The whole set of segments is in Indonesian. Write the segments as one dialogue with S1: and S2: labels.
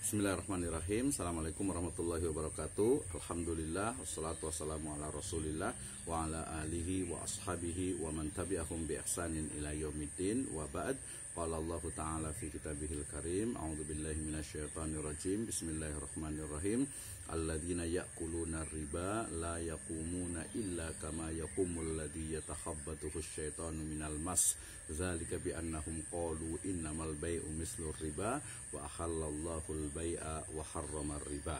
S1: Bismillahirrahmanirrahim. Assalamualaikum warahmatullahi wabarakatuh. Alhamdulillah, wassalatu wassalamu ala rasulillah wa ala alihi wa ashabihi wa man tabi'ahum bi ihsanin ila yaumiddin wa ba'd. Qala Allah ta'ala fi kitabihil karim, a'udzu billahi minasyaitonir rajim. Bismillahirrahmanirrahim. Alladzina ya'kuluna riba la yaqumuna illa kama yaqumul ladzi yatakhabbathu asyaitanu minal mas. Dzalika bi annahum qalu innamal bai'u mislur riba wa ahallallahu al-bai'a wa harramar riba.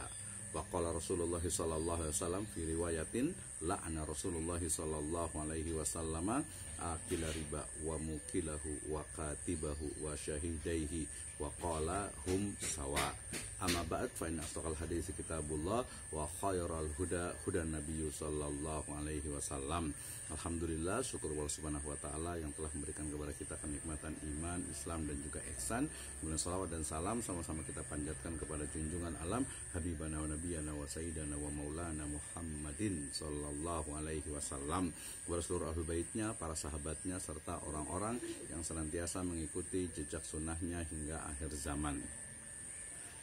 S1: Wa qala Rasulullah sallallahu alaihi wasallam fi riwayatin la'ana Rasulullah sallallahu alaihi wasallam akila riba wa mukilahu wa katibahu wa syahidaihi wa qala hum sawa. Amma ba'd fa inna asdaqal hadits kitabullah wa khairal huda hudan nabiyyu sallallahu alaihi wasallam. Alhamdulillah, syukur Allah subhanahu wa ta'ala yang telah memberikan kepada kita kenikmatan iman, Islam dan juga ihsan. Kemudian salawat dan salam sama-sama kita panjatkan kepada junjungan alam habibana wa nabiyana wa sayyidana wa maulana Muhammadin sallallahu alaihi wasallam, kepada seluruh ahlul baitnya, para sahabatnya, serta orang-orang yang senantiasa mengikuti jejak sunnahnya hingga akhir zaman.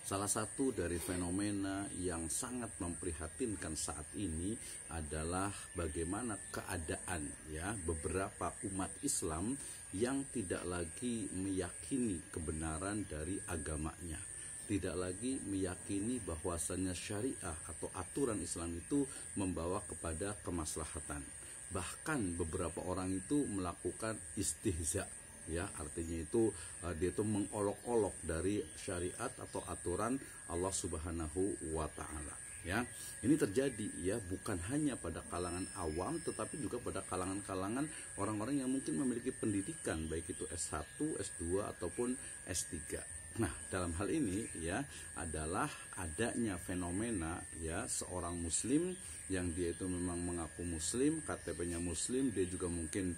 S1: Salah satu dari fenomena yang sangat memprihatinkan saat ini adalah bagaimana keadaan beberapa umat Islam yang tidak lagi meyakini kebenaran dari agamanya, tidak lagi meyakini bahwasannya syariah atau aturan Islam itu membawa kepada kemaslahatan. Bahkan beberapa orang itu melakukan istihza, artinya itu dia itu mengolok-olok dari syariat atau aturan Allah Subhanahu wa taala. Ini terjadi bukan hanya pada kalangan awam tetapi juga pada kalangan-kalangan orang-orang yang mungkin memiliki pendidikan baik itu S1, S2 ataupun S3. Nah, dalam hal ini adalah adanya fenomena seorang muslim yang dia itu memang mengaku muslim, KTP-nya muslim, dia juga mungkin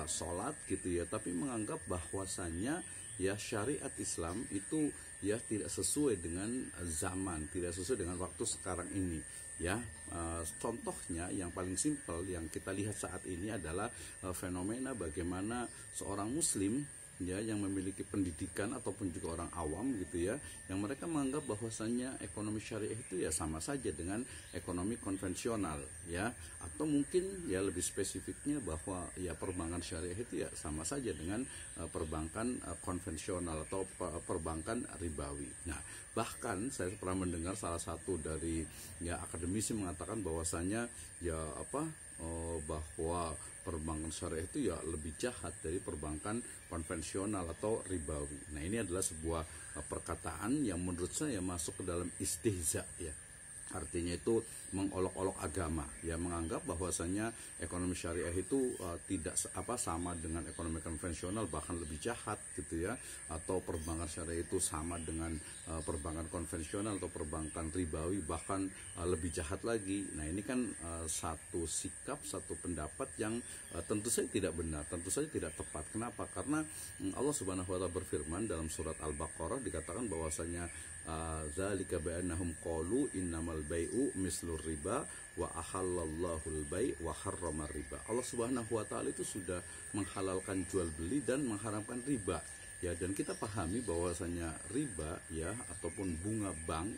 S1: sholat gitu tapi menganggap bahwasannya syariat Islam itu tidak sesuai dengan zaman, tidak sesuai dengan waktu sekarang ini. Contohnya yang paling simpel yang kita lihat saat ini adalah fenomena bagaimana seorang muslim yang memiliki pendidikan ataupun juga orang awam yang mereka menganggap bahwasannya ekonomi syariah itu sama saja dengan ekonomi konvensional atau mungkin lebih spesifiknya bahwa perbankan syariah itu sama saja dengan perbankan konvensional atau perbankan ribawi. Nah, bahkan saya pernah mendengar salah satu dari akademisi mengatakan bahwasannya bahwa perbankan syariah itu lebih jahat dari perbankan konvensional atau ribawi. Nah, ini adalah sebuah perkataan yang menurut saya masuk ke dalam istihza Artinya itu mengolok-olok agama, menganggap bahwasanya ekonomi syariah itu tidak sama dengan ekonomi konvensional, bahkan lebih jahat atau perbankan syariah itu sama dengan perbankan konvensional atau perbankan ribawi, bahkan lebih jahat lagi. Nah, ini kan satu sikap, satu pendapat yang tentu saja tidak benar, tentu saja tidak tepat. Kenapa? Karena Allah Subhanahu wa taala berfirman dalam surat Al-Baqarah, dikatakan bahwasanya zalika bi'annahum qalu innamal bai'u mislur riba wa ahallallahu al-bai' wa harramar riba. Allah Subhanahu wa taala itu sudah menghalalkan jual beli dan mengharamkan riba. Dan kita pahami bahwasanya riba ataupun bunga bank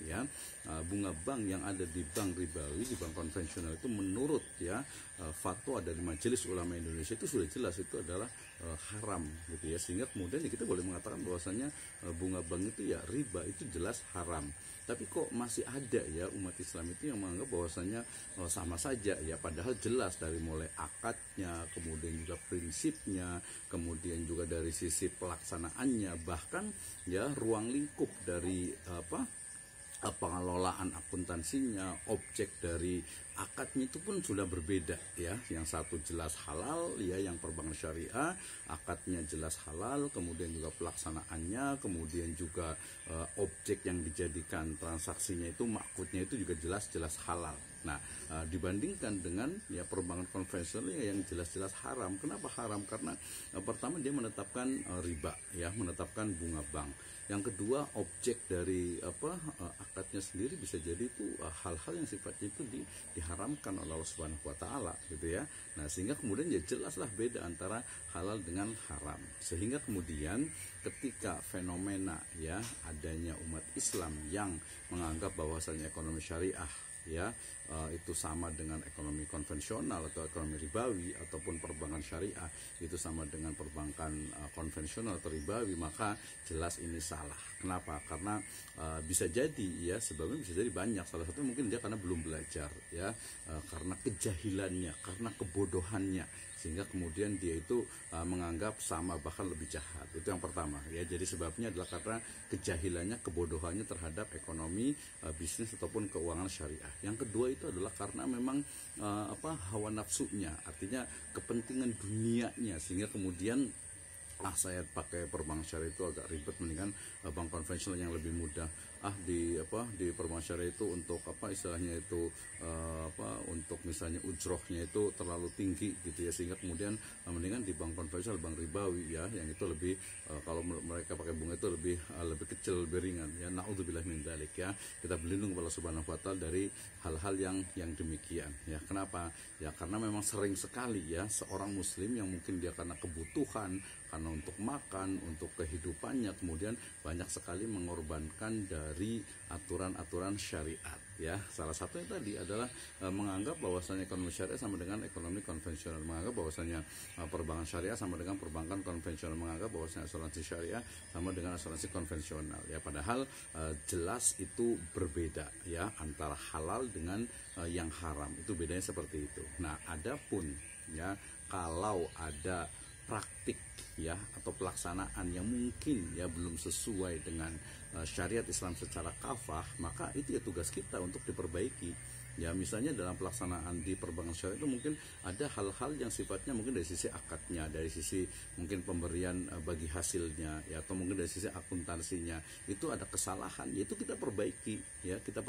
S1: bunga bank yang ada di bank ribawi, di bank konvensional itu menurut fatwa dari Majelis Ulama Indonesia itu sudah jelas itu adalah haram sehingga kemudian kita boleh mengatakan bahwasanya bunga bank itu riba itu jelas haram. Tapi kok masih ada umat Islam itu yang menganggap bahwasanya sama saja padahal jelas dari mulai akadnya, kemudian juga prinsipnya, kemudian juga dari sisi pelaksanaannya, bahkan ruang lingkup dari pengelolaan akuntansinya, objek dari akadnya itu pun sudah berbeda Yang satu jelas halal yang perbankan syariah, akadnya jelas halal, kemudian juga pelaksanaannya, kemudian juga objek yang dijadikan transaksinya itu makutnya itu juga jelas-jelas halal. Nah, dibandingkan dengan perbankan konvensional yang jelas-jelas haram. Kenapa haram? Karena pertama dia menetapkan riba menetapkan bunga bank. Yang kedua, objek dari akadnya sendiri bisa jadi itu hal-hal yang sifatnya itu diharamkan oleh Allah Subhanahu wa taala gitu ya. Nah, sehingga kemudian ya jelaslah beda antara halal dengan haram. Sehingga kemudian ketika fenomena ya adanya umat Islam yang menganggap bahwasanya ekonomi syariah ya itu sama dengan ekonomi konvensional atau ekonomi ribawi, ataupun perbankan syariah itu sama dengan perbankan konvensional atau ribawi, maka jelas ini salah. Kenapa? Karena bisa jadi ya, sebabnya bisa jadi banyak. Salah satu mungkin dia karena belum belajar ya, karena kejahilannya, karena kebodohannya, sehingga kemudian dia itu menganggap sama, bahkan lebih jahat. Itu yang pertama ya. Jadi sebabnya adalah karena kejahilannya, kebodohannya terhadap ekonomi, bisnis ataupun keuangan syariah. Yang kedua itu adalah karena memang hawa nafsunya, artinya kepentingan dunianya, sehingga kemudian saya pakai perbankan syariah itu agak ribet, mendingan bank konvensional yang lebih mudah. Di perbankan syariah itu untuk istilahnya itu untuk misalnya ujrohnya itu terlalu tinggi gitu ya, sehingga kemudian mendingan di bank konvensional, bank ribawi ya, yang itu lebih kalau mereka pakai bunga itu lebih kecil, lebih ringan ya. Naudzubillah min dzalik ya. Kita berlindung kepada Subhanahu wa taala dari hal-hal yang demikian ya. Kenapa? Ya karena memang sering sekali ya seorang muslim yang mungkin dia karena kebutuhan, karena untuk makan, untuk kehidupannya, kemudian banyak sekali mengorbankan dari aturan-aturan syariat ya. Salah satunya tadi adalah menganggap bahwasanya ekonomi syariah sama dengan ekonomi konvensional, menganggap bahwasanya perbankan syariah sama dengan perbankan konvensional, menganggap bahwasanya asuransi syariah sama dengan asuransi konvensional ya. Padahal jelas itu berbeda ya, antara halal dengan yang haram, itu bedanya seperti itu. Nah, adapun ya kalau ada praktik ya atau pelaksanaan yang mungkin ya belum sesuai dengan syariat Islam secara kafah, maka itu ya tugas kita untuk diperbaiki. Ya misalnya dalam pelaksanaan di perbankan syariah itu mungkin ada hal-hal yang sifatnya mungkin dari sisi akadnya, dari sisi mungkin pemberian bagi hasilnya ya, atau mungkin dari sisi akuntansinya itu ada kesalahan, yaitu kita perbaiki ya, kita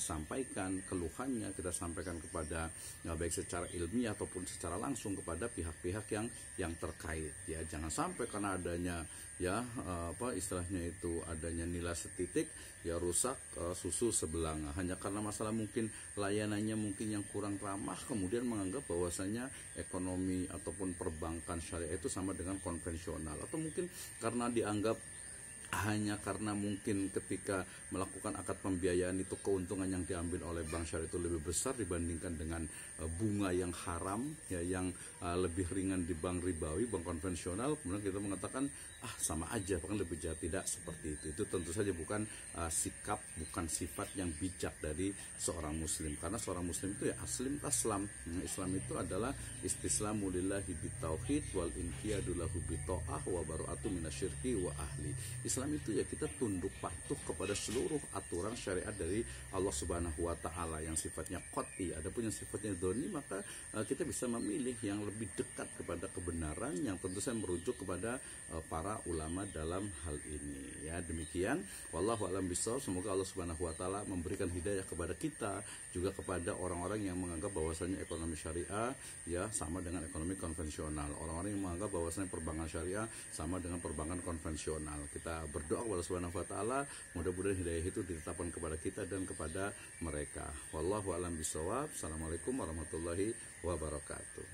S1: sampaikan keluhannya, kita sampaikan kepada baik secara ilmiah ataupun secara langsung kepada pihak-pihak yang terkait ya. Jangan sampai karena adanya ya istilahnya itu adanya nilai setitik ya rusak susu sebelanga, hanya karena masalah mungkin layanannya mungkin yang kurang ramah, kemudian menganggap bahwasanya ekonomi ataupun perbankan syariah itu sama dengan konvensional, atau mungkin karena dianggap hanya karena mungkin ketika melakukan akad pembiayaan itu keuntungan yang diambil oleh bank syariah itu lebih besar dibandingkan dengan bunga yang haram ya, yang lebih ringan di bank ribawi, bank konvensional, kemudian kita mengatakan sama aja, bahkan lebih jahat. Tidak seperti itu. Itu tentu saja bukan sikap, bukan sifat yang bijak dari seorang muslim, karena seorang muslim itu ya aslim taslam. Islam itu adalah istislamu lillahi bitauhid wal inqiyadu lahu bita'ah wa bara'atu minasyirki wa ahli. Islam itu ya kita tunduk patuh kepada seluruh aturan syariat dari Allah Subhanahu wa taala yang sifatnya qat'i. Adapun yang sifatnya dzonni, maka kita bisa memilih yang lebih dekat kepada kebenaran, yang tentu saja merujuk kepada para ulama dalam hal ini ya. Demikian wallahu a'lam bishawab. Semoga Allah Subhanahu wa taala memberikan hidayah kepada kita, juga kepada orang-orang yang menganggap bahwasanya ekonomi syariah ya sama dengan ekonomi konvensional, orang-orang yang menganggap bahwasanya perbankan syariah sama dengan perbankan konvensional. Kita berdoa kepada Subhanahu wa taala, mudah-mudahan hidayah itu ditetapkan kepada kita dan kepada mereka. Wallahu a'lam bishawab. Assalamualaikum warahmatullahi wabarakatuh.